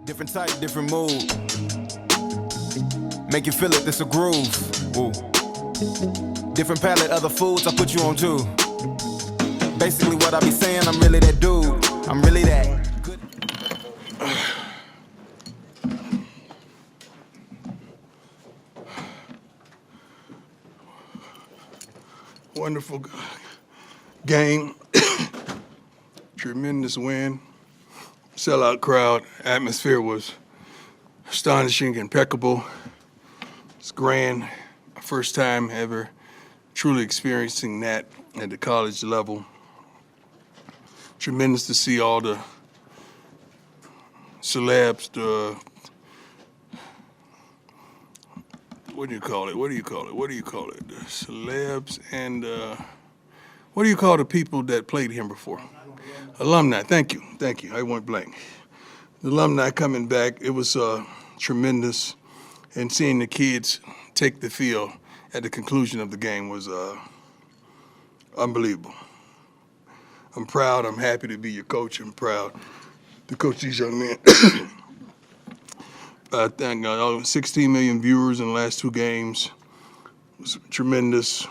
Different type, different mood. Make you feel it, this a groove. Ooh. Different palette, other foods I put you on too. Basically what I be saying, I'm really that dude. I'm really that good. Wonderful game. Tremendous win. Sellout crowd. Atmosphere was astonishing, impeccable. It's grand. My first time ever truly experiencing that at the college level. Tremendous to see all the celebs, what do you call it? The celebs and what do you call the people that played him before? Alumni. Thank you. I went blank. The alumni coming back, it was tremendous. And seeing the kids take the field at the conclusion of the game was unbelievable. I'm proud. I'm happy to be your coach. I'm proud to coach these young men. I think 16 million viewers in the last two games. It was tremendous.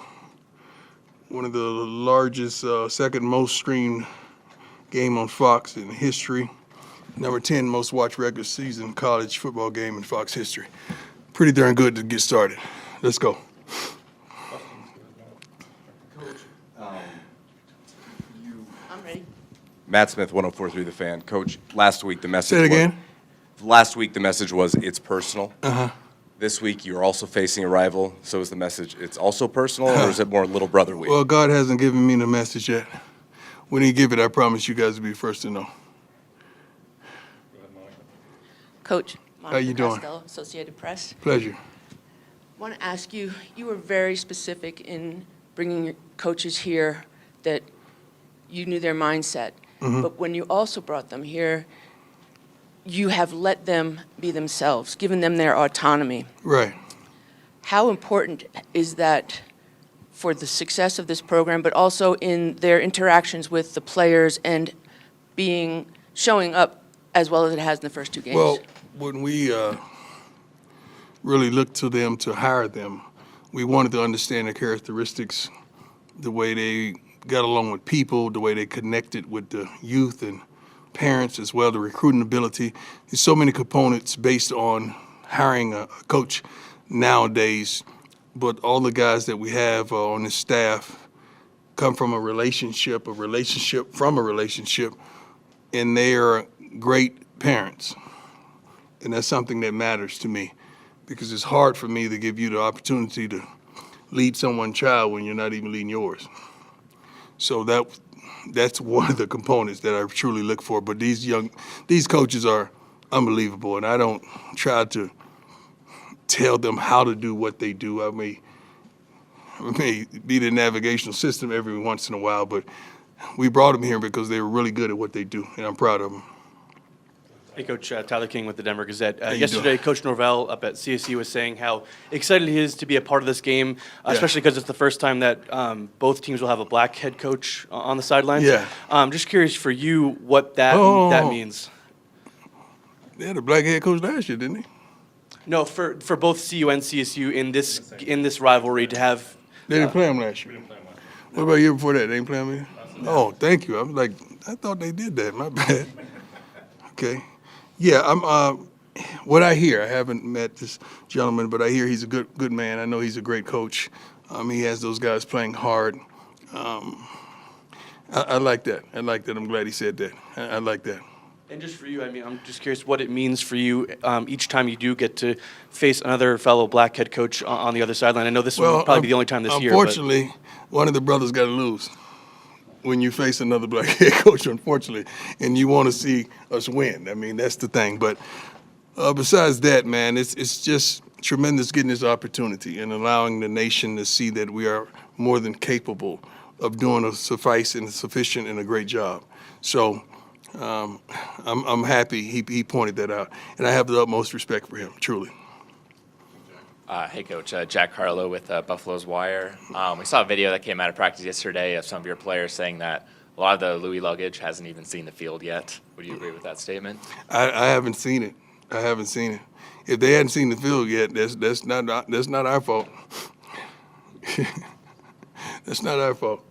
One of the largest, second most streamed game on Fox in history. Number 10 most watched regular season college football game in Fox history. Pretty darn good to get started. Let's go. I'm ready. Matt Smith, 104.3 The Fan. Coach, last week the message Say it again. Last week the message was it's personal. Uh-huh. This week you're also facing a rival, so is the message it's also personal, or is it more little brother week? Well, God hasn't given me the message yet. When He give it, I promise you guys will be first to know. Coach, How you doing? Costello, Associated Press. Pleasure. I want to ask you, you were very specific in bringing your coaches here that you knew their mindset. Mm-hmm. But when you also brought them here, you have let them be themselves, given them their autonomy. Right. How important is that for the success of this program, but also in their interactions with the players and showing up as well as it has in the first two games? Well, when we really looked to them to hire them, we wanted to understand their characteristics, the way they got along with people, the way they connected with the youth and parents as well, the recruiting ability. There's so many components based on hiring a coach nowadays, but all the guys that we have on this staff come from a relationship from a relationship, and they are great parents. And that's something that matters to me, because it's hard for me to give you the opportunity to lead someone's child when you're not even leading yours. So that's one of the components that I truly look for. But these coaches are unbelievable, and I don't try to tell them how to do what they do. I may be the navigational system every once in a while, but we brought them here because they were really good at what they do, and I'm proud of them. Hey, Coach, Tyler King with the Denver Gazette. you Yesterday, doing? Coach Norvell up at CSU was saying how excited he is to be a part of this game, especially because it's the first time that both teams will have a black head coach on the sidelines. Yeah. Just curious for you what that means. They had a black head coach last year, didn't they? No, for both CU and CSU in this rivalry to have. They didn't play him last year. What about the year before that? They didn't play him either? Oh, thank you. I thought they did that. My bad. Okay. Yeah, what I hear, I haven't met this gentleman, but I hear he's a good man. I know he's a great coach. He has those guys playing hard. I like that. I'm glad he said that. I like that. And just for you, I mean, I'm just curious what it means for you each time you do get to face another fellow black head coach on the other sideline. I know this will probably be the only time this year. Unfortunately, one of the brothers got to lose when you face another black head coach, unfortunately, and you want to see us win. I mean, that's the thing. But besides that, man, it's just tremendous getting this opportunity and allowing the nation to see that we are more than capable of doing a suffice and sufficient and a great job. So I'm happy he pointed that out, and I have the utmost respect for him, truly. Hey, Coach. Jack Harlow with Buffalo's Wire. We saw a video that came out of practice yesterday of some of your players saying that a lot of the Louis luggage hasn't even seen the field yet. Would you agree with that statement? I haven't seen it. I haven't seen it. If they hadn't seen the field yet, that's not our fault. That's not our fault.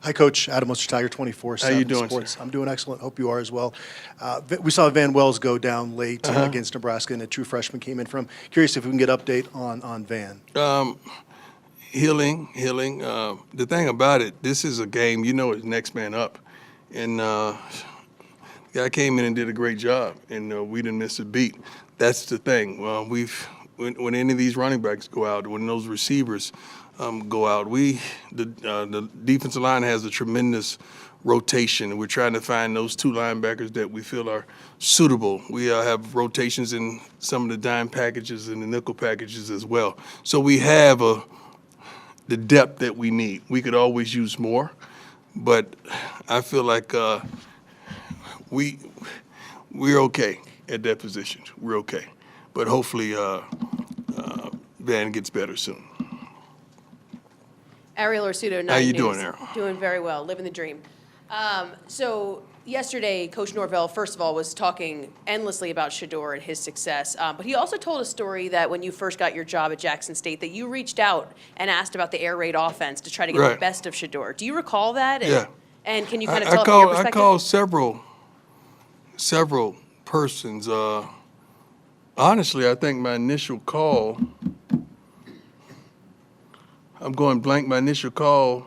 Hi, Coach. Adam Tiger 24/7 How you doing, Sports. sir? I'm doing excellent. Hope you are as well. We saw Van Wells go down late against Nebraska, and a true freshman came in from. Curious if we can get update on Van. Healing. The thing about it, this is a game, it's next man up. And guy came in and did a great job, and we didn't miss a beat. That's the thing. When any of these running backs go out, when those receivers go out, the defensive line has a tremendous rotation, and we're trying to find those two linebackers that we feel are suitable. We have rotations in some of the dime packages and the nickel packages as well. So we have the depth that we need. We could always use more, but I feel like we're okay at that position. We're okay, but hopefully Van gets better soon. Ariel Orsuto, 9 How you News. doing, Ariel? Doing very well, living the dream. So yesterday, Coach Norvell, first of all, was talking endlessly about Shedeur and his success, but he also told a story that when you first got your job at Jackson State, that you reached out and asked about the air raid offense to try to get the Right. best of Shedeur. Do you recall that? Yeah. And can you kind of I tell from your called perspective? several persons. Honestly, I think my initial call, I'm going blank. My initial call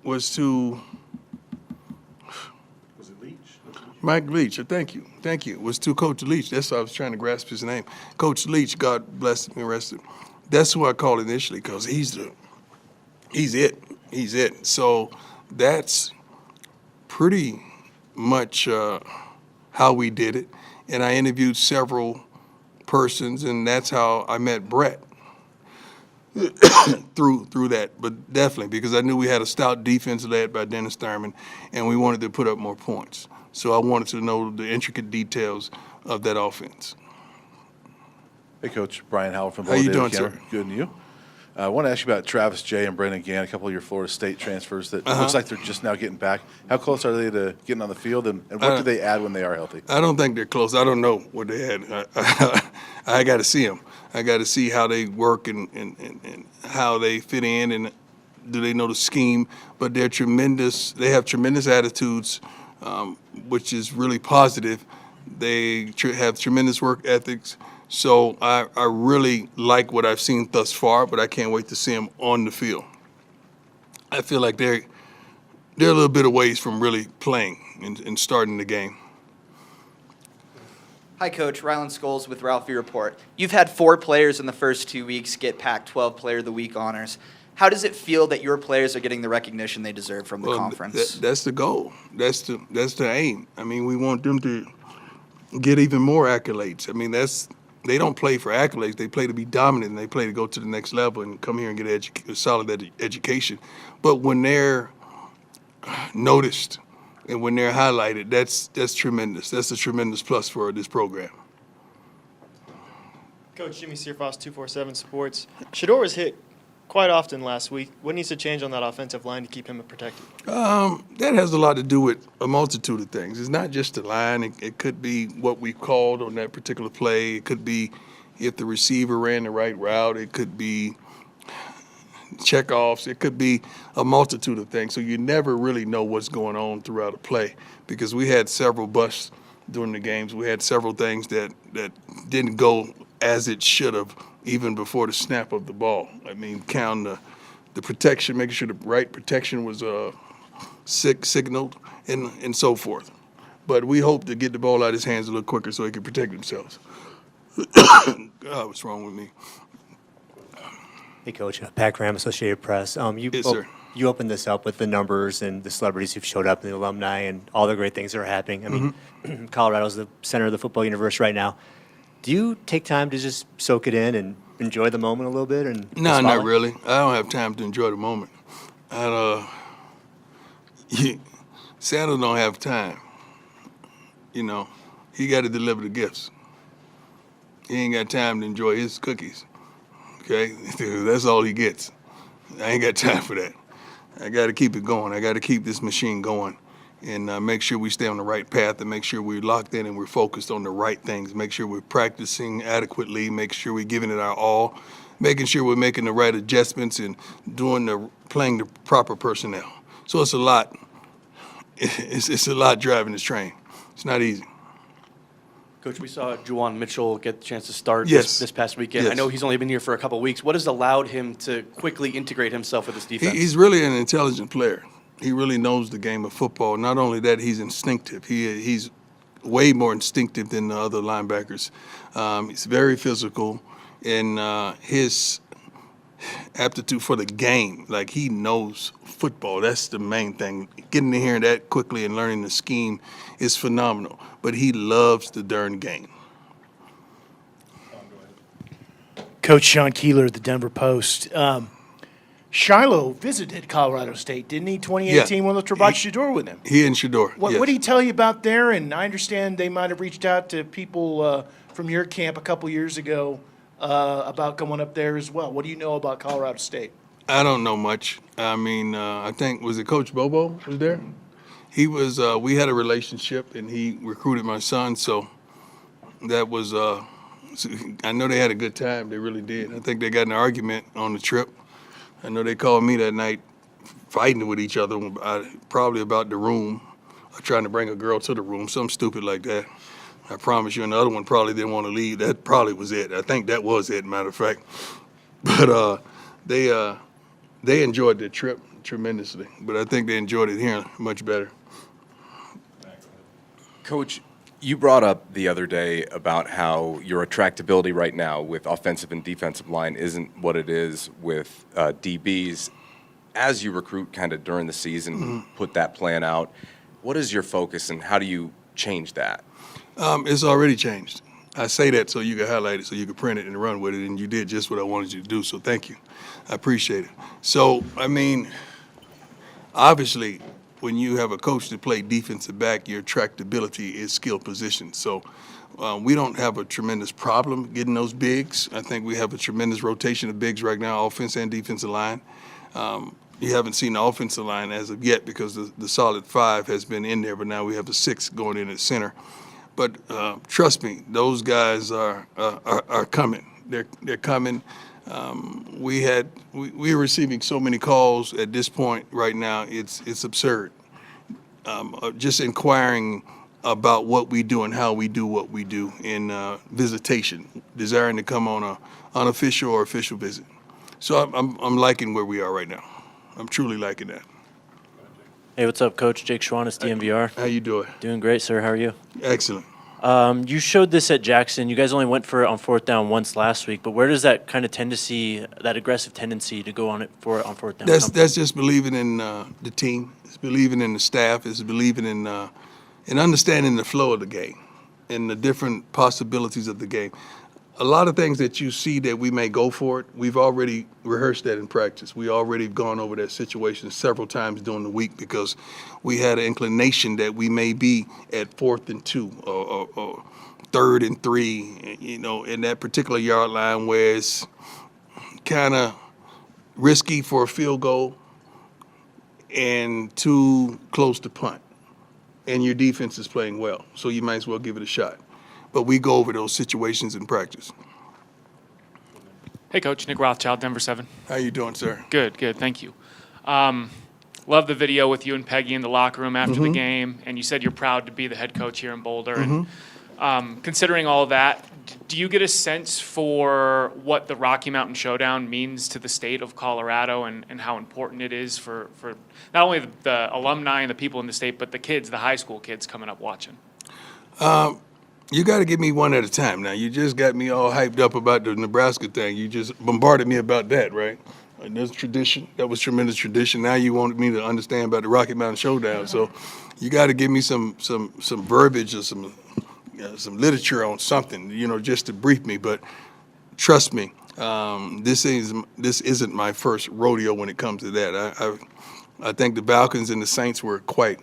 was to Mike Leach. Thank you. It was to Coach Leach. That's why I was trying to grasp his name. Coach Leach, God bless him and rest him. That's who I called initially because he's it. So that's pretty much how we did it. And I interviewed several persons, and that's how I met Brett through that. But definitely, because I knew we had a stout defense led by Dennis Thurman, and we wanted to put up more points. So I wanted to know the intricate details of that offense. Hey, Coach. Brian Howell from How you Daily doing, Camera. sir? Good, and you? I want to ask you about Travis Jay and Brandon Gann, a couple of your Florida State transfers that looks like they're just now getting back. How close are they to getting on the field, and what do they add when they are healthy? I don't think they're close. I don't know what they had. I got to see them. I got to see how they work and how they fit in, and do they know the scheme. But they're tremendous. They have tremendous attitudes, which is really positive. They have tremendous work ethics. So I really like what I've seen thus far, but I can't wait to see them on the field. I feel like they're a little bit of ways from really playing and starting the game. Hi, Coach. Rylan Scholes with Ralphie Report. You've had 4 players in the first 2 weeks get Pac-12 Player of the Week honors. How does it feel that your players are getting the recognition they deserve from the conference? That's the goal. That's the aim. I mean, we want them to get even more accolades. I mean, they don't play for accolades. They play to be dominant, and they play to go to the next level and come here and get a solid education. But when they're noticed and when they're highlighted, that's tremendous. That's a tremendous plus for this program. Coach Jimmy Searfoss, 247 Sports. Shedeur was hit quite often last week. What needs to change on that offensive line to keep him protected? That has a lot to do with a multitude of things. It's not just the line. It could be what we called on that particular play. It could be if the receiver ran the right route. It could be checkoffs. It could be a multitude of things. So you never really know what's going on throughout a play because we had several busts during the games. We had several things that didn't go as it should have even before the snap of the ball. I mean, count the protection, making sure the right protection was signaled and so forth. But we hope to get the ball out of his hands a little quicker so he can protect themselves. God, what's wrong with me? Hey, Coach. Pat Graham, Associated Press. Yes, sir. You opened this up with the numbers and the celebrities who've showed up and the alumni and all the great things that are happening. I mean, Colorado's the center of the football universe right now. Do you take time to just soak it in and enjoy the moment a little bit? No, not really. I don't have time to enjoy the moment. Santa don't have time. You know, he got to deliver the gifts. He ain't got time to enjoy his cookies. Okay, that's all he gets. I ain't got time for that. I got to keep it going. I got to keep this machine going, and make sure we stay on the right path and make sure we're locked in and we're focused on the right things, make sure we're practicing adequately, make sure we're giving it our all, making sure we're making the right adjustments and playing the proper personnel. So it's a lot. It's a lot driving this train. It's not easy. Coach, we saw Juwan Mitchell get the chance to start Yes. this past weekend. Yes. I know he's only been here for a couple of weeks. What has allowed him to quickly integrate himself with this defense? He's really an intelligent player. He really knows the game of football. Not only that, he's instinctive. He's way more instinctive than the other linebackers. He's very physical, and his aptitude for the game, like he knows football. That's the main thing. Getting in here that quickly and learning the scheme is phenomenal. But he loves the darn game. Coach Sean Keeler at the Denver Post. Shiloh visited Colorado State, didn't he? 2018, when they brought Shador with him. He and Shador. What did he tell you about there? And I understand they might have reached out to people from your camp a couple years ago about going up there as well. What do you know about Colorado State? I don't know much. I mean, I think, was it Coach Bobo was there? He was, we had a relationship, and he recruited my son, so that was, I know they had a good time. They really did. I think they got in an argument on the trip. I know they called me that night fighting with each other, probably about the room, or trying to bring a girl to the room, something stupid like that. I promise you, and the other one probably didn't want to leave. That probably was it. I think that was it, matter of fact. But they enjoyed the trip tremendously, but I think they enjoyed it here much better. Coach, you brought up the other day about how your attractability right now with offensive and defensive line isn't what it is with DBs. As you recruit kind of during the season, put that plan out, what is your focus and how do you change that? It's already changed. I say that so you can highlight it, so you can print it and run with it, and you did just what I wanted you to do, so thank you. I appreciate it. So, I mean, obviously, when you have a coach that play defensive back, your attractability is skill position. So we don't have a tremendous problem getting those bigs. I think we have a tremendous rotation of bigs right now, offense and defensive line. You haven't seen the offensive line as of yet because the solid 5 has been in there, but now we have a 6 going in at center. But trust me, those guys are coming. They're coming. We're receiving so many calls at this point right now. It's absurd. Just inquiring about what we do and how we do what we do in visitation, desiring to come on a unofficial or official visit. So I'm liking where we are right now. I'm truly liking that. Hey, what's up, Coach? Jake Schwannis, DMVR. How you doing? Doing great, sir. How are you? Excellent. You showed this at Jackson. You guys only went for it on 4th down once last week, but where does that kind of tendency, that aggressive tendency to go on it for on 4th down? That's just believing in the team. It's believing in the staff. It's believing in understanding the flow of the game and the different possibilities of the game. A lot of things that you see that we may go for it, we've already rehearsed that in practice. We already gone over that situation several times during the week because we had an inclination that we may be at 4th and 2 or 3rd and 3, you know, in that particular yard line where it's kind of risky for a field goal and too close to punt. And your defense is playing well, so you might as well give it a shot. But we go over those situations in practice. Hey, Coach. Nick Rothschild, Denver 7. How you doing, sir? Good, good. Thank you. Love the video with you and Peggy in the locker room after the game, and you said you're proud to be the head coach here in Boulder. And considering all of that, do you get a sense for what the Rocky Mountain Showdown means to the state of Colorado and how important it is for not only the alumni and the people in the state, but the kids, the high school kids coming up watching? You got to give me one at a time. Now, you just got me all hyped up about the Nebraska thing. You just bombarded me about that, right? And there's tradition. That was tremendous tradition. Now you wanted me to understand about the Rocky Mountain Showdown. So you got to give me some verbiage or some literature on something, you know, just to brief me. But trust me, this isn't my first rodeo when it comes to that. I think the Falcons and the Saints were quite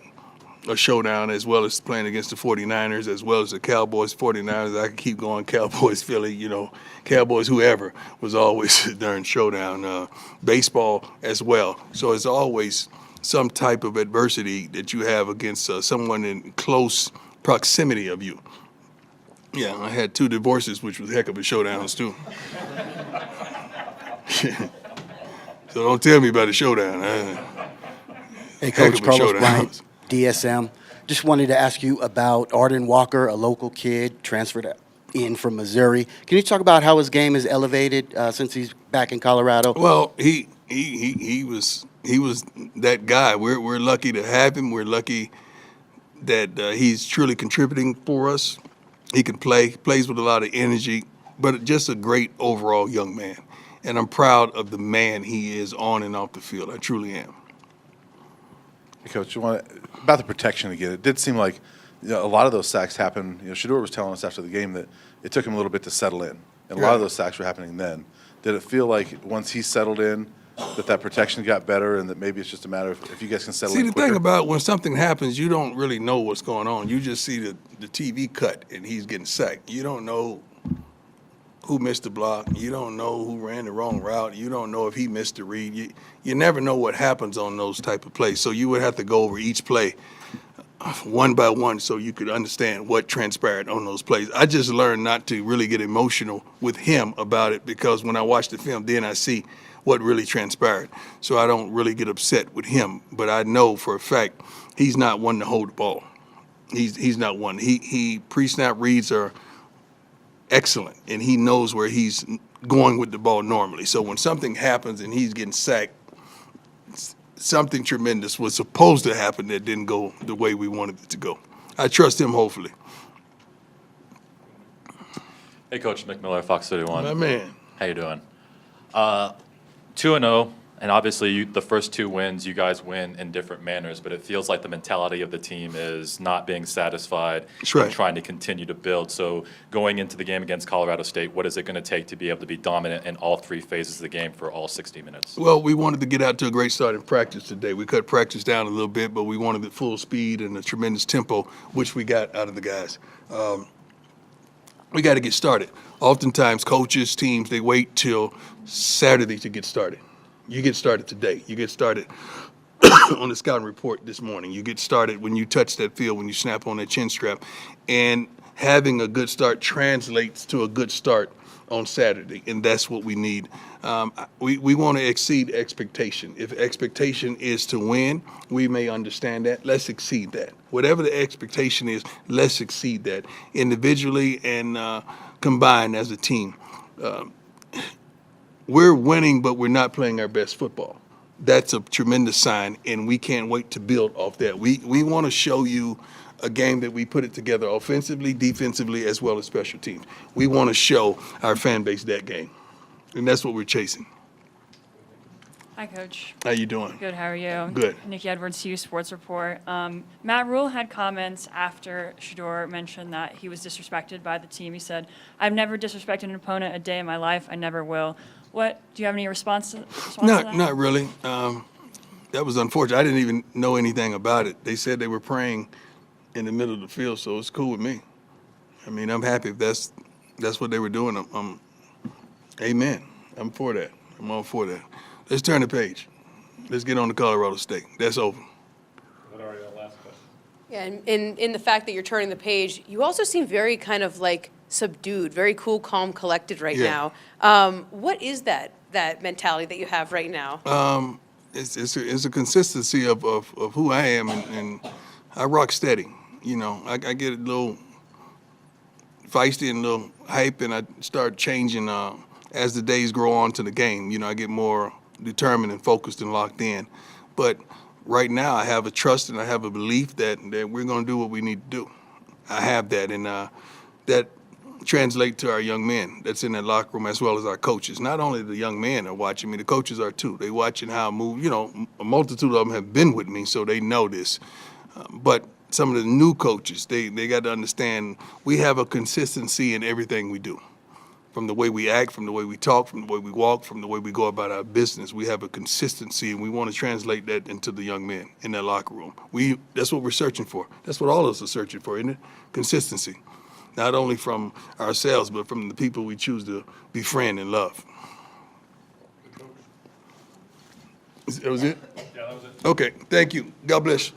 a showdown, as well as playing against the 49ers, as well as the Cowboys, 49ers. I could keep going. Cowboys, Philly, you know, Cowboys, whoever, was always a darn showdown. Baseball as well. So it's always some type of adversity that you have against someone in close proximity of you. Yeah, I had 2 divorces, which was heck of a showdowns too. So don't tell me about a showdown. Hey, Coach, Carlos Bryant, DSM. Just wanted to ask you about Arden Walker, a local kid transferred in from Missouri. Can you talk about how his game is elevated since he's back in Colorado? Well, he was that guy. We're lucky to have him. We're lucky that he's truly contributing for us. He can plays with a lot of energy, but just a great overall young man. And I'm proud of the man he is on and off the field. I truly am. Hey, Coach, about the protection again, it did seem like a lot of those sacks happened. Shedeur was telling us after the game that it took him a little bit to settle in. And a lot of those sacks were happening then. Did it feel like once he settled in, that protection got better, and that maybe it's just a matter of if you guys can settle in quicker? See, the thing about when something happens, you don't really know what's going on. You just see the TV cut, and he's getting sacked. You don't know who missed the block. You don't know who ran the wrong route. You don't know if he missed the read. You never know what happens on those type of plays. So you would have to go over each play one by one so you could understand what transpired on those plays. I just learned not to really get emotional with him about it, because when I watch the film, then I see what really transpired. So I don't really get upset with him. But I know for a fact he's not one to hold the ball. He's not one. He pre-snap reads are excellent, and he knows where he's going with the ball normally. So when something happens and he's getting sacked, something tremendous was supposed to happen that didn't go the way we wanted it to go. I trust him, hopefully. Hey, Coach McMillan, Fox 31. My man. How you doing? 2-0, and obviously the first 2 wins, you guys win in different manners, but it feels like the mentality of the team is not being satisfied and trying to continue to build. So going into the game against Colorado State, what is it going to take to be able to be dominant in all 3 phases of the game for all 60 minutes? Well, we wanted to get out to a great start in practice today. We cut practice down a little bit, but we wanted it full speed and a tremendous tempo, which we got out of the guys. We got to get started. Oftentimes, coaches, teams, they wait till Saturday to get started. You get started today. You get started on the scouting report this morning. You get started when you touch that field, when you snap on that chin strap. And having a good start translates to a good start on Saturday, and that's what we need. We want to exceed expectation. If expectation is to win, we may understand that. Let's exceed that. Whatever the expectation is, let's exceed that individually and combined as a team. We're winning, but we're not playing our best football. That's a tremendous sign, and we can't wait to build off that. We want to show you a game that we put it together offensively, defensively, as well as special teams. We want to show our fan base that game, and that's what we're chasing. Hi, Coach. How you doing? Good, how are you? Good. Nikki Edwards, CU Sports Report. Matt Rule had comments after Shedeur mentioned that he was disrespected by the team. He said, "I've never disrespected an opponent a day in my life. I never will." Do you have any response to that? Not really. That was unfortunate. I didn't even know anything about it. They said they were praying in the middle of the field, so it's cool with me. I mean, I'm happy if that's what they were doing. Amen. I'm for that. I'm all for that. Let's turn the page. Let's get on to Colorado State. That's over. Yeah, and in the fact that you're turning the page, you also seem very kind of like subdued, very cool, calm, collected right now. What is that mentality that you have right now? It's a consistency of who I am, and I rock steady. You know, I get a little feisty and a little hype, and I start changing as the days grow on to the game. You know, I get more determined and focused and locked in. But right now, I have a trust and I have a belief that we're going to do what we need to do. I have that, and that translates to our young men that's in that locker room, as well as our coaches. Not only the young men are watching me, the coaches are too. They watching how I move. You know, a multitude of them have been with me, so they know this. But some of the new coaches, they got to understand we have a consistency in everything we do. From the way we act, from the way we talk, from the way we walk, from the way we go about our business, we have a consistency, and we want to translate that into the young men in that locker room. That's what we're searching for. That's what all of us are searching for, isn't it? Consistency. Not only from ourselves, but from the people we choose to befriend and love. That was it? Okay, thank you. God bless.